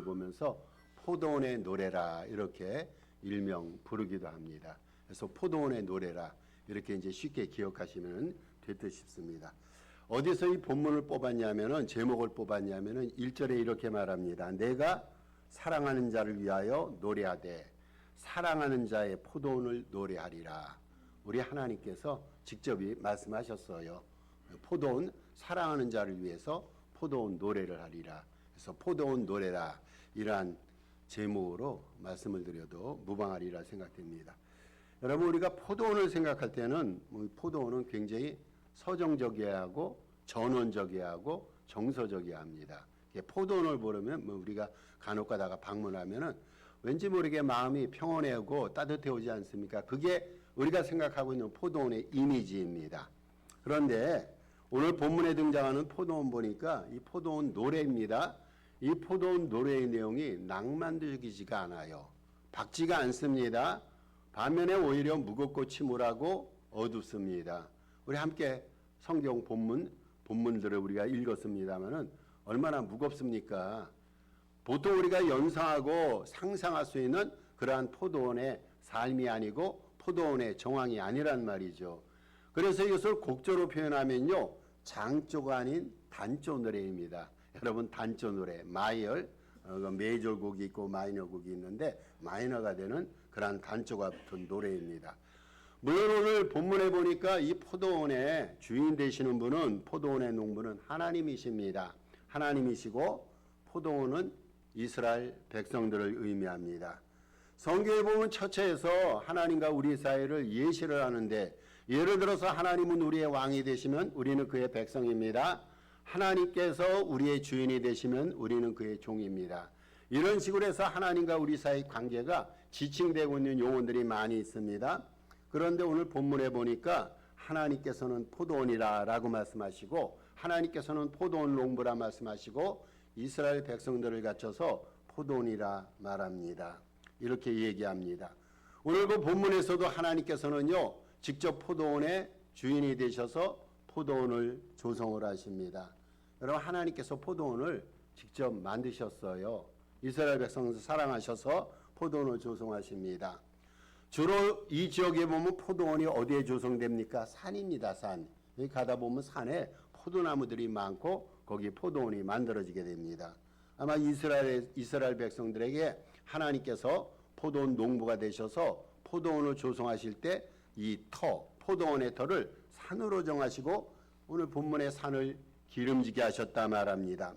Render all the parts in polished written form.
본문을 보면서 포도원의 노래라 이렇게 일명 부르기도 합니다. 그래서 포도원의 노래라 이렇게 이제 쉽게 기억하시면 될 듯 싶습니다. 어디서 이 본문을 뽑았냐면은 제목을 뽑았냐면은 1절에 이렇게 말합니다. 내가 사랑하는 자를 위하여 노래하되 사랑하는 자의 포도원을 노래하리라. 우리 하나님께서 직접 말씀하셨어요. 포도원 사랑하는 자를 위해서 포도원 노래를 하리라. 그래서 포도원 노래라 이러한 제목으로 말씀을 드려도 무방하리라 생각됩니다. 여러분 우리가 포도원을 생각할 때는 포도원은 굉장히 서정적이어야 하고 전원적이어야 하고 정서적이어야 합니다. 포도원을 보려면 우리가 간혹 가다가 방문하면은 왠지 모르게 마음이 평온해오고 따뜻해오지 않습니까? 그게 우리가 생각하고 있는 포도원의 이미지입니다. 그런데 오늘 본문에 등장하는 포도원 보니까 이 포도원 노래입니다. 이 포도원 노래의 내용이 낭만적이지가 않아요. 밝지가 않습니다. 반면에 오히려 무겁고 침울하고 어둡습니다. 우리 함께 성경 본문들을 우리가 읽었습니다마는 얼마나 무겁습니까? 보통 우리가 연상하고 상상할 수 있는 그러한 포도원의 삶이 아니고 포도원의 정황이 아니란 말이죠. 그래서 이것을 곡조로 표현하면요, 장조가 아닌 단조 노래입니다. 여러분 단조 노래, 마이얼, 메이저 곡이 있고 마이너 곡이 있는데 마이너가 되는 그러한 단조가 붙은 노래입니다. 물론 오늘 본문에 보니까 이 포도원의 주인 되시는 분은 포도원의 농부는 하나님이십니다. 하나님이시고 포도원은 이스라엘 백성들을 의미합니다. 성경에 보면 처처에서 하나님과 우리 사이를 예시를 하는데 예를 들어서 하나님은 우리의 왕이 되시면 우리는 그의 백성입니다. 하나님께서 우리의 주인이 되시면 우리는 그의 종입니다. 이런 식으로 해서 하나님과 우리 사이 관계가 지칭되고 있는 용어들이 많이 있습니다. 그런데 오늘 본문에 보니까 하나님께서는 포도원이라 라고 말씀하시고 하나님께서는 포도원 농부라 말씀하시고 이스라엘 백성들을 갖춰서 포도원이라 말합니다. 이렇게 얘기합니다. 오늘 그 본문에서도 하나님께서는요 직접 포도원의 주인이 되셔서 포도원을 조성을 하십니다. 여러분 하나님께서 포도원을 직접 만드셨어요. 이스라엘 백성을 사랑하셔서 포도원을 조성하십니다. 주로 이 지역에 보면 포도원이 어디에 조성됩니까? 산입니다. 산. 여기 가다 보면 산에 포도나무들이 많고 거기 포도원이 만들어지게 됩니다. 아마 이스라엘 백성들에게 하나님께서 포도원 농부가 되셔서 포도원을 조성하실 때 이 포도원의 터를 산으로 정하시고 오늘 본문의 산을 기름지게 하셨다 말합니다.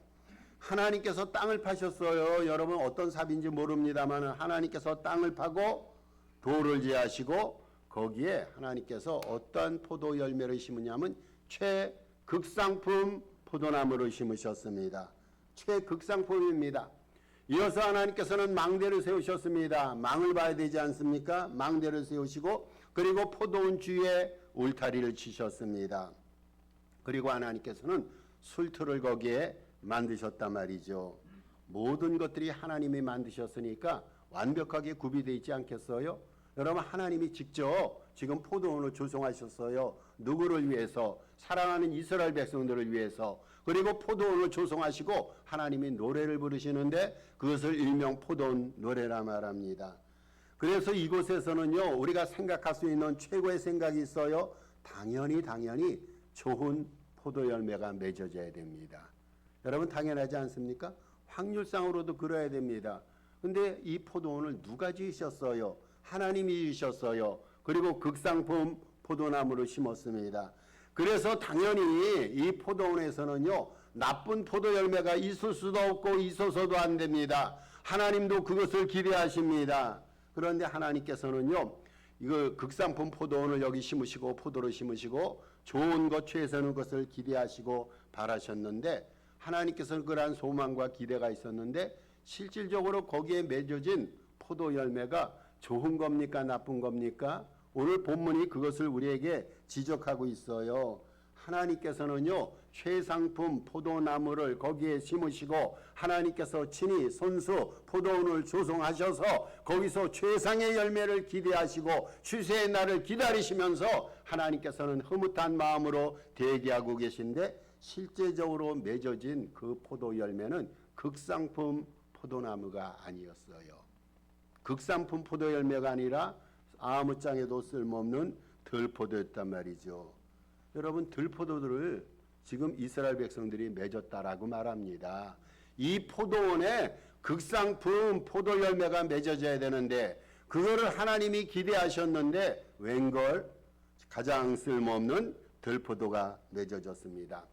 하나님께서 땅을 파셨어요. 여러분 어떤 삽인지 모릅니다만 하나님께서 땅을 파고 돌을 제하시고 거기에 하나님께서 어떠한 포도 열매를 심으냐면 최극상품 포도나무를 심으셨습니다. 최극상품입니다. 이어서 하나님께서는 망대를 세우셨습니다. 망을 봐야 되지 않습니까? 망대를 세우시고 그리고 포도원 주위에 울타리를 치셨습니다. 그리고 하나님께서는 술틀을 거기에 만드셨단 말이죠. 모든 것들이 하나님이 만드셨으니까 완벽하게 구비되어 있지 않겠어요? 여러분 하나님이 직접 지금 포도원을 조성하셨어요. 누구를 위해서? 사랑하는 이스라엘 백성들을 위해서. 그리고 포도원을 조성하시고 하나님이 노래를 부르시는데 그것을 일명 포도원 노래라 말합니다. 그래서 이곳에서는요 우리가 생각할 수 있는 최고의 생각이 있어요. 당연히 좋은 포도 열매가 맺어져야 됩니다. 여러분 당연하지 않습니까? 확률상으로도 그래야 됩니다. 근데 이 포도원을 누가 지으셨어요? 하나님이 지으셨어요. 그리고 극상품 포도나무를 심었습니다. 그래서 당연히 이 포도원에서는요 나쁜 포도 열매가 있을 수도 없고 있어서도 안 됩니다. 하나님도 그것을 기대하십니다. 그런데 하나님께서는요 이거 극상품 포도원을 여기 심으시고 포도를 심으시고 좋은 것 최선의 것을 기대하시고 바라셨는데 하나님께서는 그러한 소망과 기대가 있었는데 실질적으로 거기에 맺어진 포도 열매가 좋은 겁니까? 나쁜 겁니까? 오늘 본문이 그것을 우리에게 지적하고 있어요. 하나님께서는요 최상품 포도나무를 거기에 심으시고 하나님께서 친히 손수 포도원을 조성하셔서 거기서 최상의 열매를 기대하시고 추수의 날을 기다리시면서 하나님께서는 흐뭇한 마음으로 대기하고 계신데 실제적으로 맺어진 그 포도 열매는 극상품 포도나무가 아니었어요. 극상품 포도 열매가 아니라 아무짝에도 쓸모없는 들포도였단 말이죠. 여러분, 들포도들을 지금 이스라엘 백성들이 맺었다라고 말합니다. 이 포도원에 극상품 포도 열매가 맺어져야 되는데 그거를 하나님이 기대하셨는데 웬걸 가장 쓸모없는 들포도가 맺어졌습니다.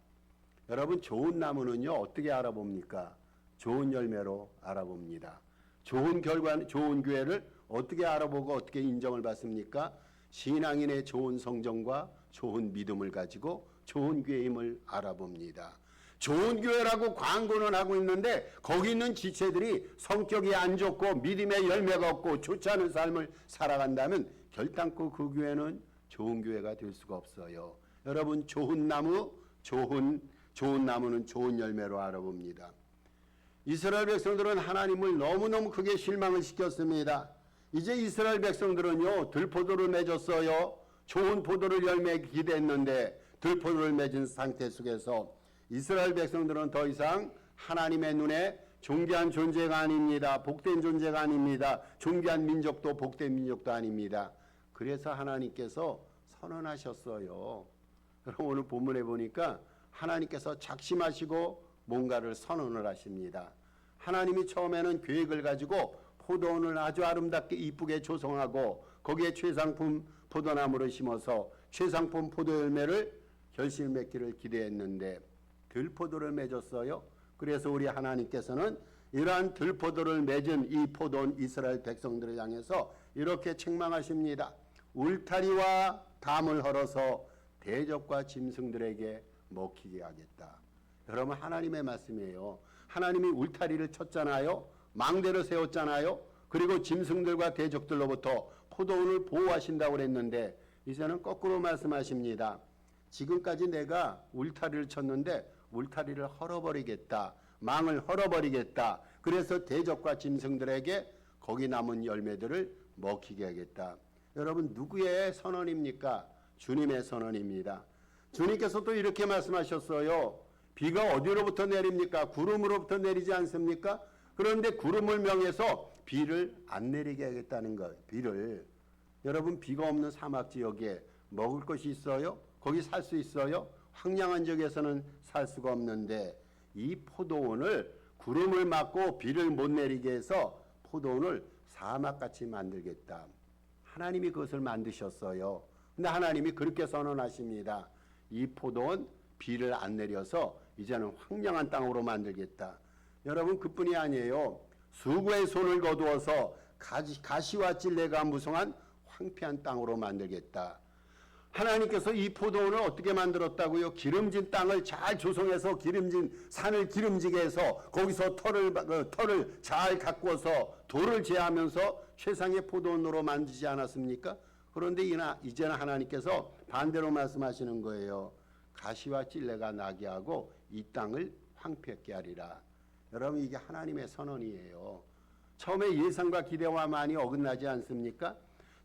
여러분, 좋은 나무는요 어떻게 알아봅니까? 좋은 열매로 알아봅니다. 좋은 결과, 좋은 교회를 어떻게 알아보고 어떻게 인정을 받습니까? 신앙인의 좋은 성정과 좋은 믿음을 가지고 좋은 교회임을 알아봅니다. 좋은 교회라고 광고는 하고 있는데 거기 있는 지체들이 성격이 안 좋고 믿음의 열매가 없고 좋지 않은 삶을 살아간다면 결단코 그 교회는 좋은 교회가 될 수가 없어요. 여러분, 좋은 나무, 좋은 나무는 좋은 열매로 알아봅니다. 이스라엘 백성들은 하나님을 너무너무 크게 실망을 시켰습니다. 이제 이스라엘 백성들은요 들포도를 맺었어요. 좋은 포도를 열매 기대했는데 들포도를 맺은 상태 속에서 이스라엘 백성들은 더 이상 하나님의 눈에 존귀한 존재가 아닙니다. 복된 존재가 아닙니다. 존귀한 민족도 복된 민족도 아닙니다. 그래서 하나님께서 선언하셨어요. 그럼 오늘 본문에 보니까 하나님께서 작심하시고 뭔가를 선언을 하십니다. 하나님이 처음에는 계획을 가지고 포도원을 아주 아름답게 이쁘게 조성하고 거기에 최상품 포도나무를 심어서 최상품 포도 열매를 결실 맺기를 기대했는데 들포도를 맺었어요. 그래서 우리 하나님께서는 이러한 들포도를 맺은 이 포도원 이스라엘 백성들을 향해서 이렇게 책망하십니다. 울타리와 담을 헐어서 대적과 짐승들에게 먹히게 하겠다. 여러분, 하나님의 말씀이에요. 하나님이 울타리를 쳤잖아요. 망대를 세웠잖아요. 그리고 짐승들과 대적들로부터 포도원을 보호하신다고 그랬는데 이제는 거꾸로 말씀하십니다. 지금까지 내가 울타리를 쳤는데 울타리를 헐어버리겠다. 망을 헐어버리겠다. 그래서 대적과 짐승들에게 거기 남은 열매들을 먹히게 하겠다. 여러분, 누구의 선언입니까? 주님의 선언입니다. 주님께서 또 이렇게 말씀하셨어요. 비가 어디로부터 내립니까? 구름으로부터 내리지 않습니까? 그런데 구름을 명해서 비를 안 내리게 하겠다는 거예요. 비를. 여러분, 비가 없는 사막 지역에 먹을 것이 있어요? 거기 살 수 있어요? 황량한 지역에서는 살 수가 없는데 이 포도원을 구름을 막고 비를 못 내리게 해서 포도원을 사막같이 만들겠다. 하나님이 그것을 만드셨어요. 근데 하나님이 그렇게 선언하십니다. 이 포도원 비를 안 내려서 이제는 황량한 땅으로 만들겠다. 여러분, 그뿐이 아니에요. 수고의 손을 거두어서 가시와 찔레가 무성한 황폐한 땅으로 만들겠다. 하나님께서 이 포도원을 어떻게 만들었다고요? 기름진 땅을 잘 조성해서 기름진 산을 기름지게 해서 거기서 털을 잘 가꾸어서 돌을 제하면서 최상의 포도원으로 만들지 않았습니까? 그런데 이제는 하나님께서 반대로 말씀하시는 거예요. 가시와 찔레가 나게 하고 이 땅을 황폐하게 하리라. 여러분, 이게 하나님의 선언이에요. 처음에 예상과 기대와 많이 어긋나지 않습니까?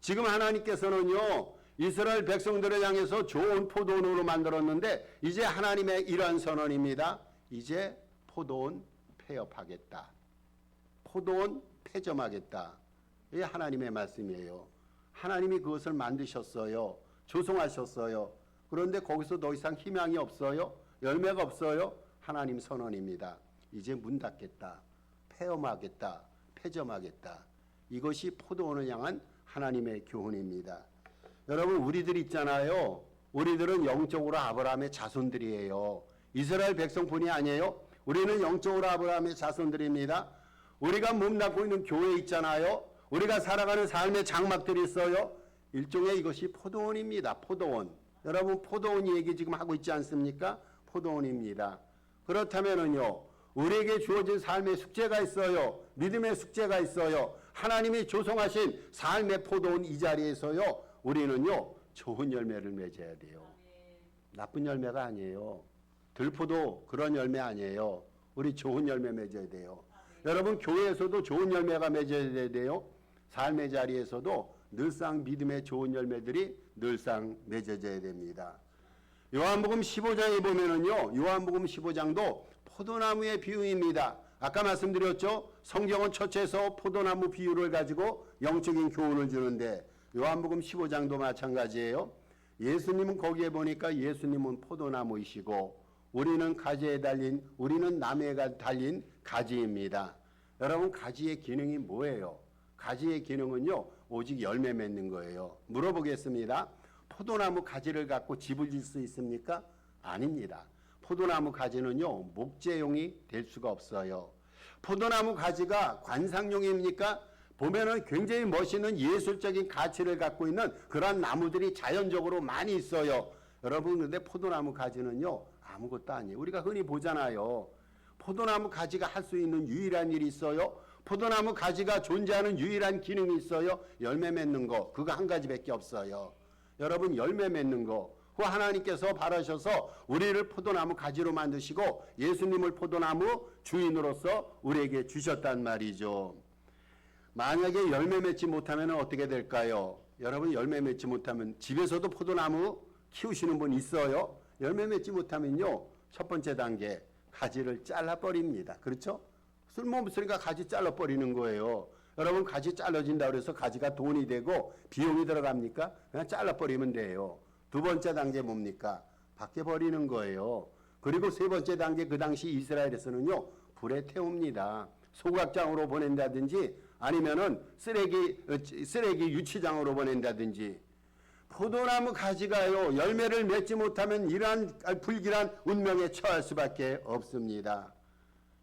지금 하나님께서는요 이스라엘 백성들을 향해서 좋은 포도원으로 만들었는데 이제 하나님의 이러한 선언입니다. 이제 포도원 폐업하겠다. 포도원 폐점하겠다. 이게 하나님의 말씀이에요. 하나님이 그것을 만드셨어요. 조성하셨어요. 그런데 거기서 더 이상 희망이 없어요. 열매가 없어요. 하나님 선언입니다. 이제 문 닫겠다. 폐업하겠다. 폐점하겠다. 이것이 포도원을 향한 하나님의 교훈입니다. 여러분, 우리들 있잖아요. 우리들은 영적으로 아브라함의 자손들이에요. 이스라엘 백성뿐이 아니에요. 우리는 영적으로 아브라함의 자손들입니다. 우리가 몸담고 있는 교회 있잖아요. 우리가 살아가는 삶의 장막들이 있어요. 일종의 이것이 포도원입니다. 포도원. 여러분, 포도원 얘기 지금 하고 있지 않습니까? 포도원입니다. 그렇다면은요, 우리에게 주어진 삶의 숙제가 있어요. 믿음의 숙제가 있어요. 하나님이 조성하신 삶의 포도원 이 자리에서요, 우리는요, 좋은 열매를 맺어야 돼요. 나쁜 열매가 아니에요. 들포도 그런 열매 아니에요. 우리 좋은 열매 맺어야 돼요. 여러분, 교회에서도 좋은 열매가 맺어야 돼요. 삶의 자리에서도 늘상 믿음의 좋은 열매들이 늘상 맺어져야 됩니다. 요한복음 15장에 보면은요, 요한복음 15장도 포도나무의 비유입니다. 아까 말씀드렸죠. 성경은 첫째에서 포도나무 비유를 가지고 영적인 교훈을 주는데 요한복음 15장도 마찬가지예요. 예수님은 거기에 보니까 예수님은 포도나무이시고 우리는 가지에 달린, 우리는 나무에 달린 가지입니다. 여러분, 가지의 기능이 뭐예요? 가지의 기능은요, 오직 열매 맺는 거예요. 물어보겠습니다. 포도나무 가지를 갖고 집을 질 수 있습니까? 아닙니다. 포도나무 가지는요, 목재용이 될 수가 없어요. 포도나무 가지가 관상용입니까? 보면은 굉장히 멋있는 예술적인 가치를 갖고 있는 그런 나무들이 자연적으로 많이 있어요. 여러분, 근데 포도나무 가지는요, 아무것도 아니에요. 우리가 흔히 보잖아요. 포도나무 가지가 할 수 있는 유일한 일이 있어요. 포도나무 가지가 존재하는 유일한 기능이 있어요. 열매 맺는 거. 그거 한 가지밖에 없어요. 여러분, 열매 맺는 거. 그 하나님께서 바라셔서 우리를 포도나무 가지로 만드시고 예수님을 포도나무 주인으로서 우리에게 주셨단 말이죠. 만약에 열매 맺지 못하면 어떻게 될까요? 여러분, 열매 맺지 못하면 집에서도 포도나무 키우시는 분 있어요? 열매 맺지 못하면요, 첫 번째 단계 가지를 잘라버립니다. 그렇죠? 쓸모없으니까 가지 잘라버리는 거예요. 여러분, 가지 잘라진다 그래서 가지가 돈이 되고 비용이 들어갑니까? 그냥 잘라버리면 돼요. 두 번째 단계 뭡니까? 밖에 버리는 거예요. 그리고 세 번째 단계, 그 당시 이스라엘에서는요, 불에 태웁니다. 소각장으로 보낸다든지 아니면은 쓰레기 유치장으로 보낸다든지. 포도나무 가지가요, 열매를 맺지 못하면 이러한 불길한 운명에 처할 수밖에 없습니다.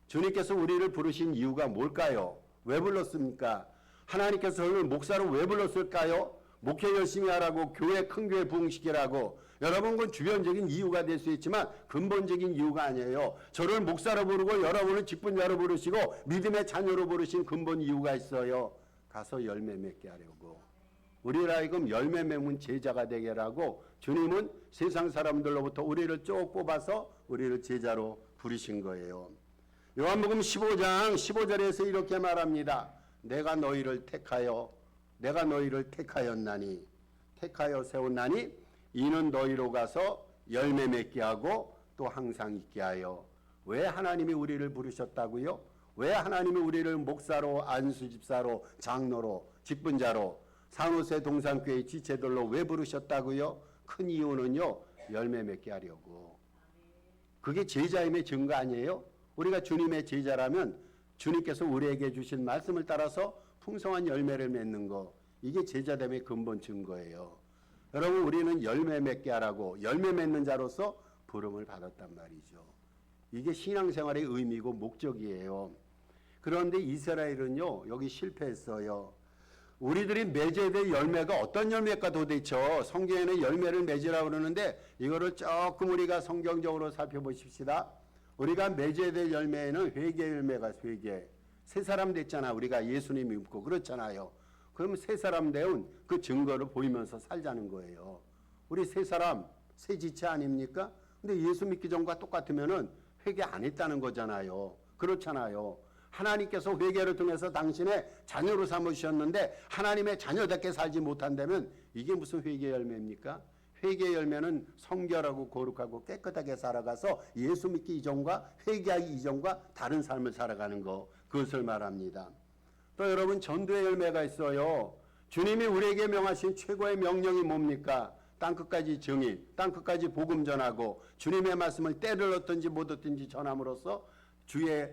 주님께서 우리를 부르신 이유가 뭘까요? 왜 불렀습니까? 하나님께서 저를 목사로 왜 불렀을까요? 목회 열심히 하라고, 큰 교회 부흥시키라고. 여러분, 그건 주변적인 이유가 될 수 있지만 근본적인 이유가 아니에요. 저를 목사로 부르고 여러분을 직분자로 부르시고 믿음의 자녀로 부르신 근본 이유가 있어요. 가서 열매 맺게 하려고. 우리를 하여금 열매 맺는 제자가 되게 하라고 주님은 세상 사람들로부터 우리를 쭉 뽑아서 우리를 제자로 부르신 거예요. 요한복음 15장 15절에서 이렇게 말합니다. 내가 너희를 택하였나니, 택하여 세웠나니 이는 너희로 가서 열매 맺게 하고 또 항상 있게 하여. 왜 하나님이 우리를 부르셨다고요? 왜 하나님이 우리를 목사로, 안수집사로, 장로로, 직분자로, 산호세 동산교회 지체들로 왜 부르셨다고요? 큰 이유는요, 열매 맺게 하려고. 그게 제자임의 증거 아니에요? 우리가 주님의 제자라면 주님께서 우리에게 주신 말씀을 따라서 풍성한 열매를 맺는 거, 이게 제자됨의 근본 증거예요. 여러분, 우리는 열매 맺게 하라고 열매 맺는 자로서 부름을 받았단 말이죠. 이게 신앙생활의 의미고 목적이에요. 그런데 이스라엘은요, 여기 실패했어요. 우리들이 맺어야 될 열매가 어떤 열매일까 도대체? 성경에는 열매를 맺으라고 그러는데 이거를 조금 우리가 성경적으로 살펴보십시다. 우리가 맺어야 될 열매에는 회개 열매가 회개. 새 사람 됐잖아. 우리가 예수님 믿고 그렇잖아요. 그러면 새 사람 되온 그 증거를 보이면서 살자는 거예요. 우리 새 사람, 새 지체 아닙니까? 근데 예수 믿기 전과 똑같으면은 회개 안 했다는 거잖아요. 그렇잖아요. 하나님께서 회개를 통해서 당신의 자녀로 삼으셨는데 하나님의 자녀답게 살지 못한다면 이게 무슨 회개 열매입니까? 회개 열매는 성결하고 거룩하고 깨끗하게 살아가서 예수 믿기 이전과 회개하기 이전과 다른 삶을 살아가는 거, 그것을 말합니다. 또 여러분, 전도의 열매가 있어요. 주님이 우리에게 명하신 최고의 명령이 뭡니까? 땅끝까지 증인, 땅끝까지 복음 전하고 주님의 말씀을 때를 얻든지 못 얻든지 전함으로써 주의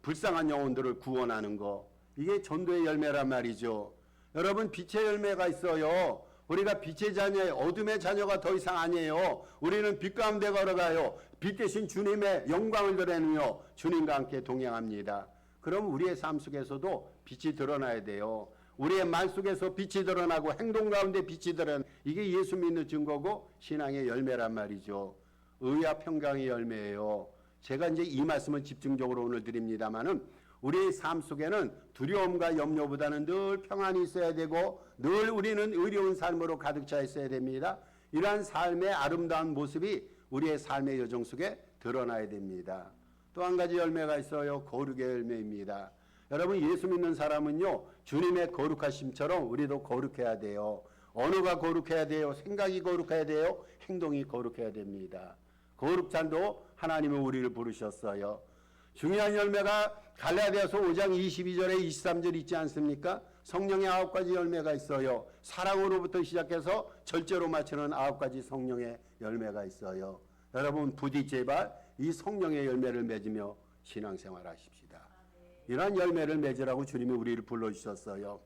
불쌍한 영혼들을 구원하는 거, 이게 전도의 열매란 말이죠. 여러분, 빛의 열매가 있어요. 우리가 빛의 자녀예요. 어둠의 자녀가 더 이상 아니에요. 우리는 빛 가운데 걸어가요. 빛 대신 주님의 영광을 드러내며 주님과 함께 동행합니다. 그럼 우리의 삶 속에서도 빛이 드러나야 돼요. 우리의 말 속에서 빛이 드러나고 행동 가운데 빛이 드러나는, 이게 예수 믿는 증거고 신앙의 열매란 말이죠. 의와 평강의 열매예요. 제가 이제 이 말씀을 집중적으로 오늘 드립니다만은 우리의 삶 속에는 두려움과 염려보다는 늘 평안이 있어야 되고 늘 우리는 의로운 삶으로 가득 차 있어야 됩니다. 이러한 삶의 아름다운 모습이 우리의 삶의 여정 속에 드러나야 됩니다. 또 한 가지 열매가 있어요. 거룩의 열매입니다. 여러분, 예수 믿는 사람은요, 주님의 거룩하심처럼 우리도 거룩해야 돼요. 언어가 거룩해야 돼요. 생각이 거룩해야 돼요. 행동이 거룩해야 됩니다. 거룩잔도 하나님은 우리를 부르셨어요. 중요한 열매가 갈라디아서 5장 22절에 23절 있지 않습니까? 성령의 9가지 열매가 있어요. 사랑으로부터 시작해서 절제로 마치는 9가지 성령의 열매가 있어요. 여러분 부디 제발 이 성령의 열매를 맺으며 신앙생활 하십시다. 이러한 열매를 맺으라고 주님이 우리를 불러주셨어요.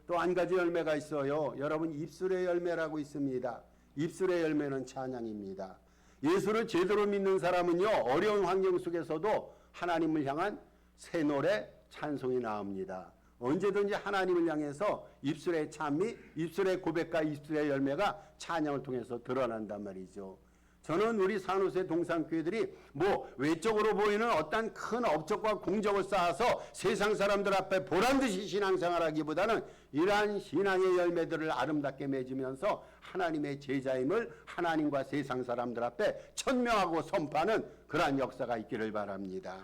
또 한 가지 열매가 있어요. 여러분 입술의 열매라고 있습니다. 입술의 열매는 찬양입니다. 예수를 제대로 믿는 사람은요, 어려운 환경 속에서도 하나님을 향한 새 노래 찬송이 나옵니다. 언제든지 하나님을 향해서 입술의 찬미, 입술의 고백과 입술의 열매가 찬양을 통해서 드러난단 말이죠. 저는 우리 산호세 동산교회들이 뭐 외적으로 보이는 어떤 큰 업적과 공적을 쌓아서 세상 사람들 앞에 보란듯이 신앙생활하기보다는 이러한 신앙의 열매들을 아름답게 맺으면서 하나님의 제자임을 하나님과 세상 사람들 앞에 천명하고 선포하는 그러한 역사가 있기를 바랍니다.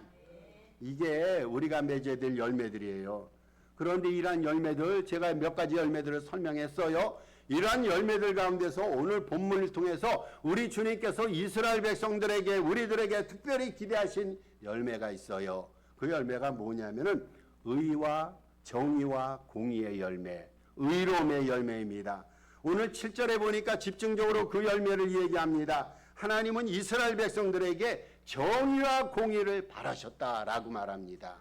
이게 우리가 맺어야 될 열매들이에요. 그런데 이러한 열매들, 제가 몇 가지 열매들을 설명했어요. 이러한 열매들 가운데서 오늘 본문을 통해서 우리 주님께서 이스라엘 백성들에게, 우리들에게 특별히 기대하신 열매가 있어요. 그 열매가 뭐냐면은 의와 정의와 공의의 열매, 의로움의 열매입니다. 오늘 7절에 보니까 집중적으로 그 열매를 얘기합니다. 하나님은 이스라엘 백성들에게 정의와 공의를 바라셨다라고 말합니다.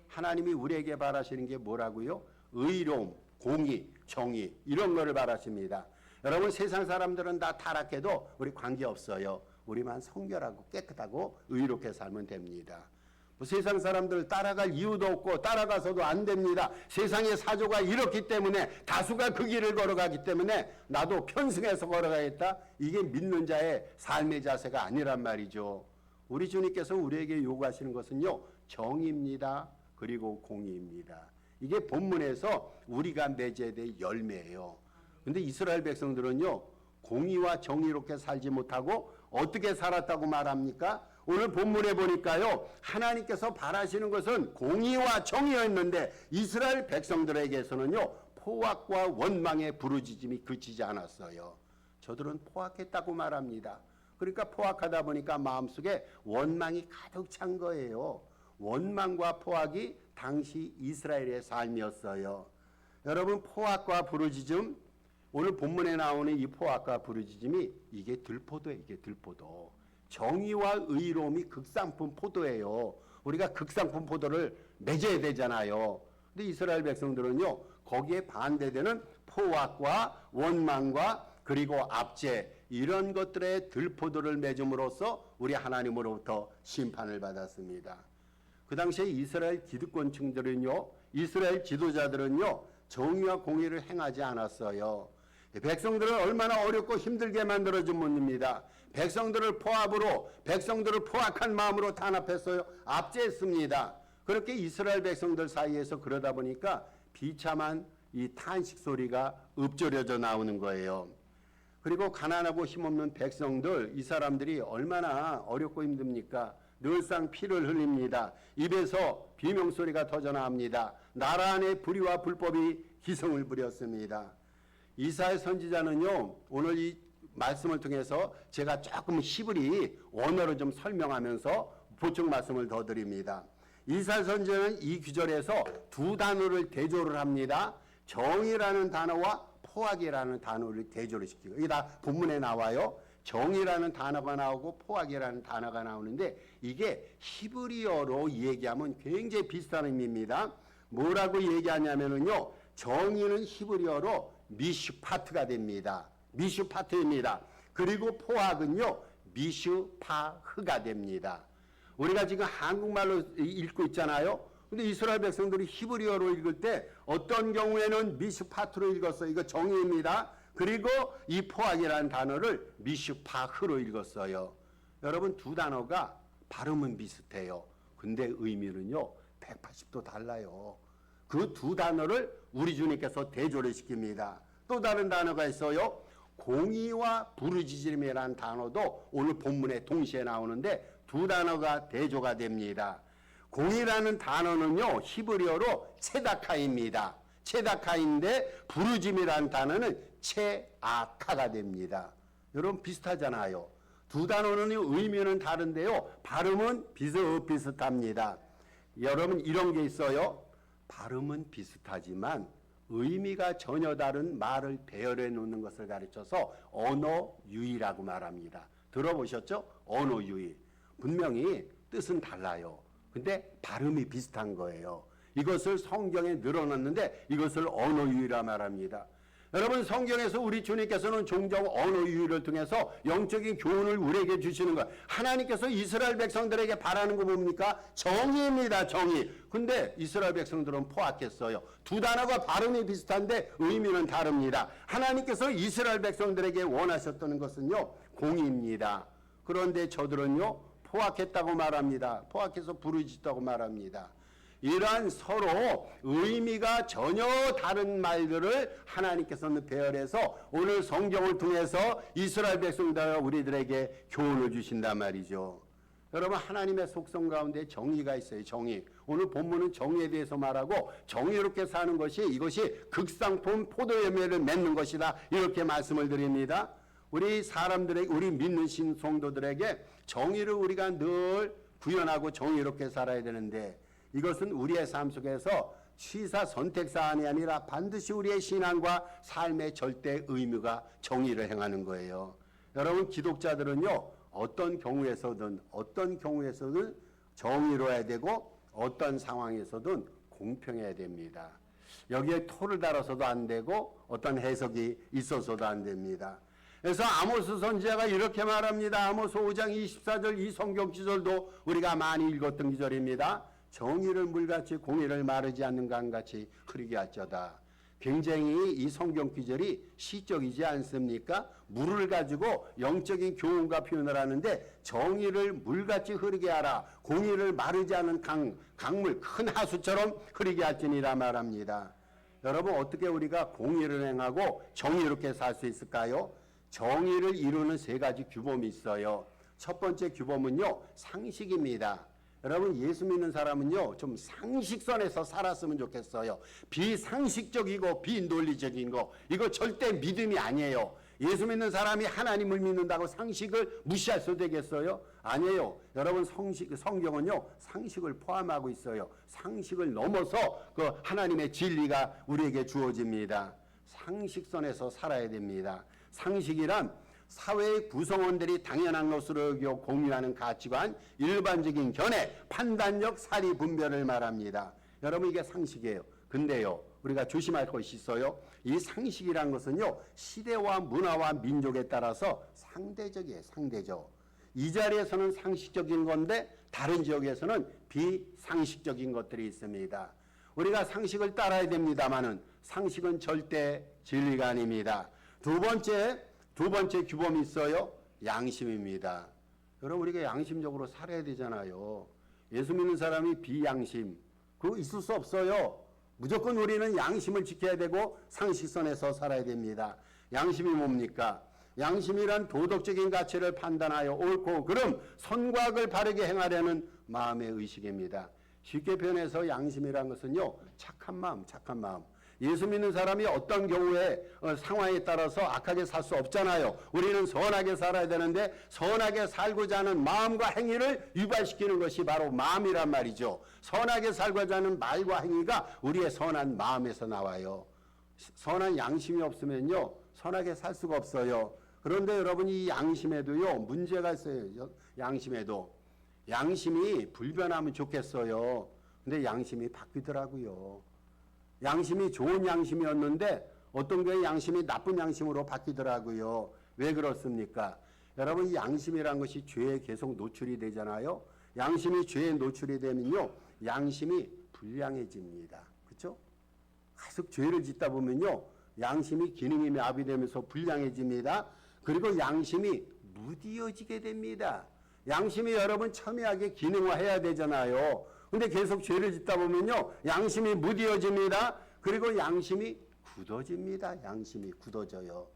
하나님이 우리에게 바라시는 게 뭐라고요? 의로움, 공의, 정의 이런 거를 바라십니다. 여러분 세상 사람들은 다 타락해도 우리 관계없어요. 우리만 성결하고 깨끗하고 의롭게 살면 됩니다. 뭐 세상 사람들 따라갈 이유도 없고 따라가서도 안 됩니다. 세상의 사조가 이렇기 때문에 다수가 그 길을 걸어가기 때문에 나도 편승해서 걸어가겠다. 이게 믿는 자의 삶의 자세가 아니란 말이죠. 우리 주님께서 우리에게 요구하시는 것은요, 정의입니다. 그리고 공의입니다. 이게 본문에서 우리가 맺어야 될 열매예요. 근데 이스라엘 백성들은요, 공의와 정의롭게 살지 못하고 어떻게 살았다고 말합니까? 오늘 본문에 보니까요, 하나님께서 바라시는 것은 공의와 정의였는데 이스라엘 백성들에게서는요, 포악과 원망의 부르짖음이 그치지 않았어요. 저들은 포악했다고 말합니다. 그러니까 포악하다 보니까 마음속에 원망이 가득 찬 거예요. 원망과 포악이 당시 이스라엘의 삶이었어요. 여러분 포악과 부르짖음, 오늘 본문에 나오는 이 포악과 부르짖음이 이게 들포도예요. 이게 들포도. 정의와 의로움이 극상품 포도예요. 우리가 극상품 포도를 맺어야 되잖아요. 근데 이스라엘 백성들은요, 거기에 반대되는 포악과 원망과 그리고 압제 이런 것들의 들포도를 맺음으로써 우리 하나님으로부터 심판을 받았습니다. 그 당시에 이스라엘 기득권층들은요, 이스라엘 지도자들은요, 정의와 공의를 행하지 않았어요. 백성들을 얼마나 어렵고 힘들게 만들어준 분입니다. 백성들을 포압으로, 백성들을 포악한 마음으로 탄압했어요. 압제했습니다. 그렇게 이스라엘 백성들 사이에서 그러다 보니까 비참한 이 탄식 소리가 읊조려져 나오는 거예요. 그리고 가난하고 힘없는 백성들, 이 사람들이 얼마나 어렵고 힘듭니까? 늘상 피를 흘립니다. 입에서 비명소리가 터져나옵니다. 나라 안에 불의와 불법이 기성을 부렸습니다. 이사야 선지자는요, 오늘 이 말씀을 통해서 제가 조금 시브리 원어로 좀 설명하면서 보충 말씀을 더 드립니다. 이사야 선지자는 이 구절에서 두 단어를 대조를 합니다. 정의라는 단어와 포악이라는 단어를 대조를 시키고, 이게 다 본문에 나와요. 정의라는 단어가 나오고 포악이라는 단어가 나오는데 이게 히브리어로 얘기하면 굉장히 비슷한 의미입니다. 뭐라고 얘기하냐면요, 정의는 히브리어로 미슈파트가 됩니다. 미슈파트입니다. 그리고 포악은요, 미슈파흐가 됩니다. 우리가 지금 한국말로 읽고 있잖아요. 근데 이스라엘 백성들이 히브리어로 읽을 때 어떤 경우에는 미슈파트로 읽었어요. 이거 정의입니다. 그리고 이 포악이라는 단어를 미슈파흐로 읽었어요. 여러분 두 단어가 발음은 비슷해요. 근데 의미는요 180도 달라요. 그 두 단어를 우리 주님께서 대조를 시킵니다. 또 다른 단어가 있어요. 공의와 부르짖음이라는 단어도 오늘 본문에 동시에 나오는데 두 단어가 대조가 됩니다. 공의라는 단어는요 히브리어로 체다카입니다. 체다카인데 부르짖음이라는 단어는 체아카가 됩니다. 여러분 비슷하잖아요. 두 단어는 의미는 다른데요 발음은 비슷합니다. 여러분 이런 게 있어요. 발음은 비슷하지만 의미가 전혀 다른 말을 배열해 놓는 것을 가르쳐서 언어 유희라고 말합니다. 들어보셨죠? 언어 유희. 분명히 뜻은 달라요. 근데 발음이 비슷한 거예요. 이것을 성경에 늘어놨는데 이것을 언어 유희라 말합니다. 여러분 성경에서 우리 주님께서는 종종 언어 유희를 통해서 영적인 교훈을 우리에게 주시는 거예요. 하나님께서 이스라엘 백성들에게 바라는 거 뭡니까? 정의입니다. 정의. 근데 이스라엘 백성들은 포악했어요. 두 단어가 발음이 비슷한데 의미는 다릅니다. 하나님께서 이스라엘 백성들에게 원하셨던 것은요, 공의입니다. 그런데 저들은요, 포악했다고 말합니다. 포악해서 부르짖다고 말합니다. 이러한 서로 의미가 전혀 다른 말들을 하나님께서는 배열해서 오늘 성경을 통해서 이스라엘 백성들과 우리들에게 교훈을 주신단 말이죠. 여러분 하나님의 속성 가운데 정의가 있어요. 정의. 오늘 본문은 정의에 대해서 말하고 정의롭게 사는 것이 이것이 극상품 포도열매를 맺는 것이다. 이렇게 말씀을 드립니다. 우리 사람들에게 우리 믿는 성도들에게 정의를 우리가 늘 구현하고 정의롭게 살아야 되는데 이것은 우리의 삶 속에서 취사 선택사안이 아니라 반드시 우리의 신앙과 삶의 절대 의무가 정의를 행하는 거예요. 여러분 기독자들은요 어떤 경우에서든 정의로워야 되고 어떤 상황에서든 공평해야 됩니다. 여기에 토를 달아서도 안 되고 어떤 해석이 있어서도 안 됩니다. 그래서 아모스 선지자가 이렇게 말합니다. 아모스 5장 24절 이 성경 기절도 우리가 많이 읽었던 기절입니다. 정의를 물같이 공의를 마르지 않는 강같이 흐르게 할지어다. 굉장히 이 성경 기절이 시적이지 않습니까? 물을 가지고 영적인 교훈과 표현을 하는데 정의를 물같이 흐르게 하라. 공의를 마르지 않은 강물 큰 하수처럼 흐르게 할지니라 말합니다. 여러분 어떻게 우리가 공의를 행하고 정의롭게 살 수 있을까요? 정의를 이루는 세 가지 규범이 있어요. 첫 번째 규범은요, 상식입니다. 여러분 예수 믿는 사람은요 좀 상식선에서 살았으면 좋겠어요. 비상식적이고 비논리적인 거 이거 절대 믿음이 아니에요. 예수 믿는 사람이 하나님을 믿는다고 상식을 무시할 수 되겠어요? 아니에요. 여러분 성경은요 상식을 포함하고 있어요. 상식을 넘어서 그 하나님의 진리가 우리에게 주어집니다. 상식선에서 살아야 됩니다. 상식이란 사회의 구성원들이 당연한 것으로 여겨 공유하는 가치관, 일반적인 견해, 판단력, 사리 분별을 말합니다. 여러분 이게 상식이에요. 근데요 우리가 조심할 것이 있어요. 이 상식이란 것은요 시대와 문화와 민족에 따라서 상대적이에요. 상대적. 이 자리에서는 상식적인 건데 다른 지역에서는 비상식적인 것들이 있습니다. 우리가 상식을 따라야 됩니다만은 상식은 절대 진리가 아닙니다. 두 번째 규범이 있어요. 양심입니다. 여러분 우리가 양심적으로 살아야 되잖아요. 예수 믿는 사람이 비양심 그거 있을 수 없어요. 무조건 우리는 양심을 지켜야 되고 상식선에서 살아야 됩니다. 양심이 뭡니까? 양심이란 도덕적인 가치를 판단하여 옳고 그름 선과 악을 바르게 행하려는 마음의 의식입니다. 쉽게 표현해서 양심이란 것은요 착한 마음. 예수 믿는 사람이 어떤 경우에 상황에 따라서 악하게 살 수 없잖아요. 우리는 선하게 살아야 되는데 선하게 살고자 하는 마음과 행위를 유발시키는 것이 바로 마음이란 말이죠. 선하게 살고자 하는 말과 행위가 우리의 선한 마음에서 나와요. 선한 양심이 없으면요 선하게 살 수가 없어요. 그런데 여러분 이 양심에도요 문제가 있어요. 양심이 불변하면 좋겠어요. 근데 양심이 바뀌더라고요. 양심이 좋은 양심이었는데 어떤 게 양심이 나쁜 양심으로 바뀌더라고요. 왜 그렇습니까? 여러분 이 양심이란 것이 죄에 계속 노출이 되잖아요. 양심이 죄에 노출이 되면요 양심이 불량해집니다. 그렇죠? 계속 죄를 짓다 보면요 양심이 기능이 마비되면서 불량해집니다. 그리고 양심이 무디어지게 됩니다. 양심이 여러분 첨예하게 기능화해야 되잖아요. 근데 계속 죄를 짓다 보면요 양심이 무디어집니다. 그리고 양심이 굳어집니다. 양심이 굳어져요.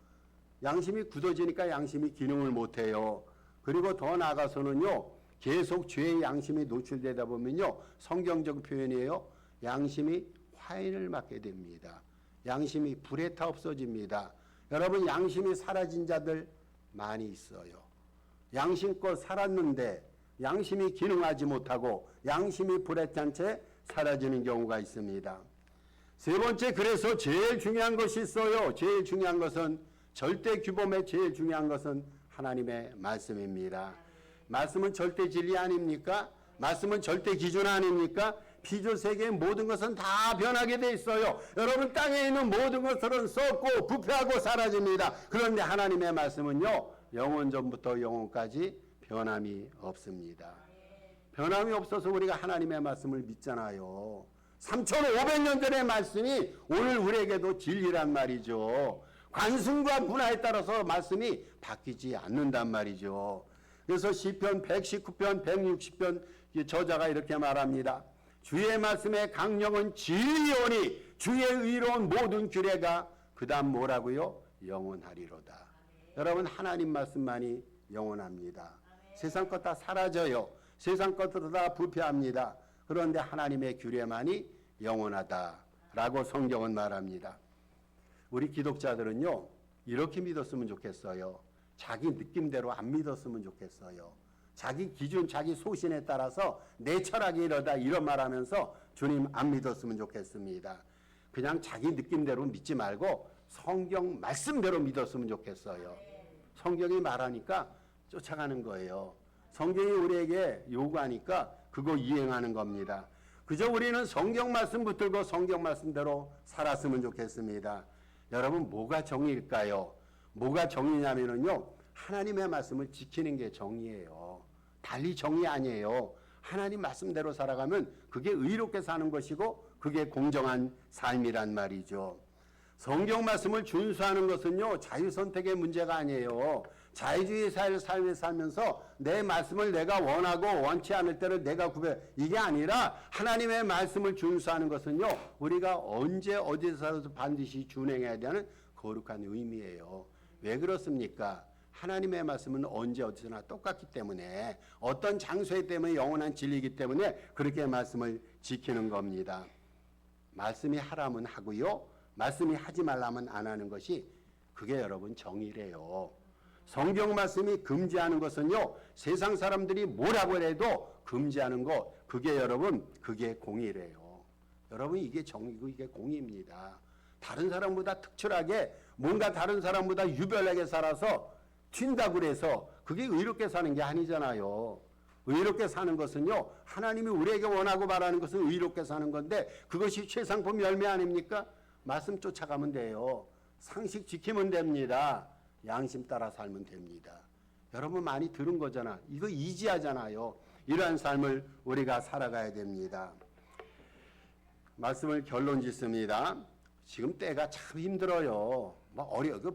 양심이 굳어지니까 양심이 기능을 못해요. 그리고 더 나아가서는요 계속 죄의 양심이 노출되다 보면요 성경적 표현이에요. 양심이 화인을 맞게 됩니다. 양심이 불에 타 없어집니다. 여러분 양심이 사라진 자들 많이 있어요. 양심껏 살았는데 양심이 기능하지 못하고 양심이 불에탄 채 사라지는 경우가 있습니다. 세 번째, 그래서 제일 중요한 것이 있어요. 제일 중요한 것은, 절대 규범의 제일 중요한 것은 하나님의 말씀입니다. 말씀은 절대 진리 아닙니까? 말씀은 절대 기준 아닙니까? 피조 세계의 모든 것은 다 변하게 돼 있어요. 여러분, 땅에 있는 모든 것들은 썩고 부패하고 사라집니다. 그런데 하나님의 말씀은요, 영원 전부터 영원까지 변함이 없습니다. 변함이 없어서 우리가 하나님의 말씀을 믿잖아요. 3,500년 전의 말씀이 오늘 우리에게도 진리란 말이죠. 관순과 문화에 따라서 말씀이 바뀌지 않는단 말이죠. 그래서 시편 119편, 160편 저자가 이렇게 말합니다. 주의 말씀의 강령은 진리오니 주의 의로운 모든 규례가 그 다음 뭐라고요? 영원하리로다. 여러분, 하나님 말씀만이 영원합니다. 세상 것 다 사라져요. 세상 것들도 다 부패합니다. 그런데 하나님의 규례만이 영원하다라고 성경은 말합니다. 우리 기독자들은요, 이렇게 믿었으면 좋겠어요. 자기 느낌대로 안 믿었으면 좋겠어요. 자기 기준, 자기 소신에 따라서 내 철학이 이러다 이런 말하면서 주님 안 믿었으면 좋겠습니다. 그냥 자기 느낌대로 믿지 말고 성경 말씀대로 믿었으면 좋겠어요. 성경이 말하니까 쫓아가는 거예요. 성경이 우리에게 요구하니까 그거 이행하는 겁니다. 그저 우리는 성경 말씀 붙들고 성경 말씀대로 살았으면 좋겠습니다. 여러분, 뭐가 정의일까요? 뭐가 정의냐면요, 하나님의 말씀을 지키는 게 정의예요. 달리 정의 아니에요. 하나님 말씀대로 살아가면 그게 의롭게 사는 것이고 그게 공정한 삶이란 말이죠. 성경 말씀을 준수하는 것은요, 자유선택의 문제가 아니에요. 자유주의 삶을 살면서 내 말씀을 내가 원하고 원치 않을 때를 내가 이게 아니라 하나님의 말씀을 준수하는 것은요, 우리가 언제 어디서라도 반드시 준행해야 되는 거룩한 의미예요. 왜 그렇습니까? 하나님의 말씀은 언제 어디서나 똑같기 때문에, 어떤 장소에 때문에 영원한 진리이기 때문에 그렇게 말씀을 지키는 겁니다. 말씀이 하라면 하고요, 말씀이 하지 말라면 안 하는 것이 그게 여러분 정의래요. 성경 말씀이 금지하는 것은요, 세상 사람들이 뭐라고 해도 금지하는 거, 그게 여러분, 그게 공의래요. 여러분, 이게 정의고 이게 공의입니다. 다른 사람보다 특출하게, 뭔가 다른 사람보다 유별나게 살아서 튄다고 그래서 그게 의롭게 사는 게 아니잖아요. 의롭게 사는 것은요, 하나님이 우리에게 원하고 바라는 것은 의롭게 사는 건데, 그것이 최상품 열매 아닙니까? 말씀 쫓아가면 돼요. 상식 지키면 됩니다. 양심 따라 살면 됩니다. 여러분, 많이 들은 거잖아. 이거 이지하잖아요. 이러한 삶을 우리가 살아가야 됩니다. 말씀을 결론 짓습니다. 지금 때가 참 힘들어요.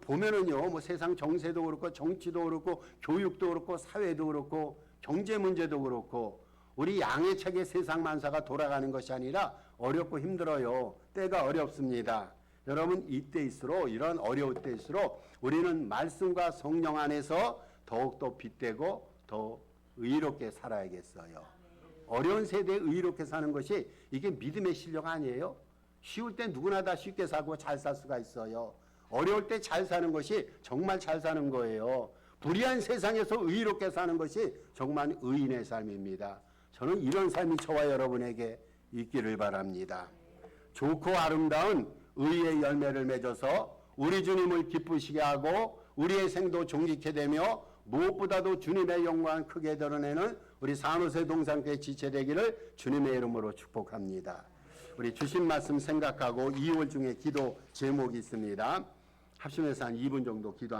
보면은요, 세상 정세도 그렇고, 정치도 그렇고, 교육도 그렇고, 사회도 그렇고, 경제 문제도 그렇고, 우리 양해차게 세상 만사가 돌아가는 것이 아니라 어렵고 힘들어요. 때가 어렵습니다. 여러분, 이때일수록, 이런 어려울 때일수록 우리는 말씀과 성령 안에서 더욱더 빛되고 더 의롭게 살아야겠어요. 어려운 세대에 의롭게 사는 것이 이게 믿음의 실력 아니에요? 쉬울 때 누구나 다 쉽게 살고 잘 살 수가 있어요. 어려울 때 잘 사는 것이 정말 잘 사는 거예요. 불의한 세상에서 의롭게 사는 것이 정말 의인의 삶입니다. 저는 이런 삶이 저와 여러분에게 있기를 바랍니다. 좋고 아름다운 의의 열매를 맺어서 우리 주님을 기쁘시게 하고 우리의 생도 존귀케 되며 무엇보다도 주님의 영광을 크게 드러내는 우리 산호세 동산교회 지체되기를 주님의 이름으로 축복합니다. 우리 주신 말씀 생각하고 2월 중에 기도 제목이 있습니다. 합심해서 한 2분 정도 기도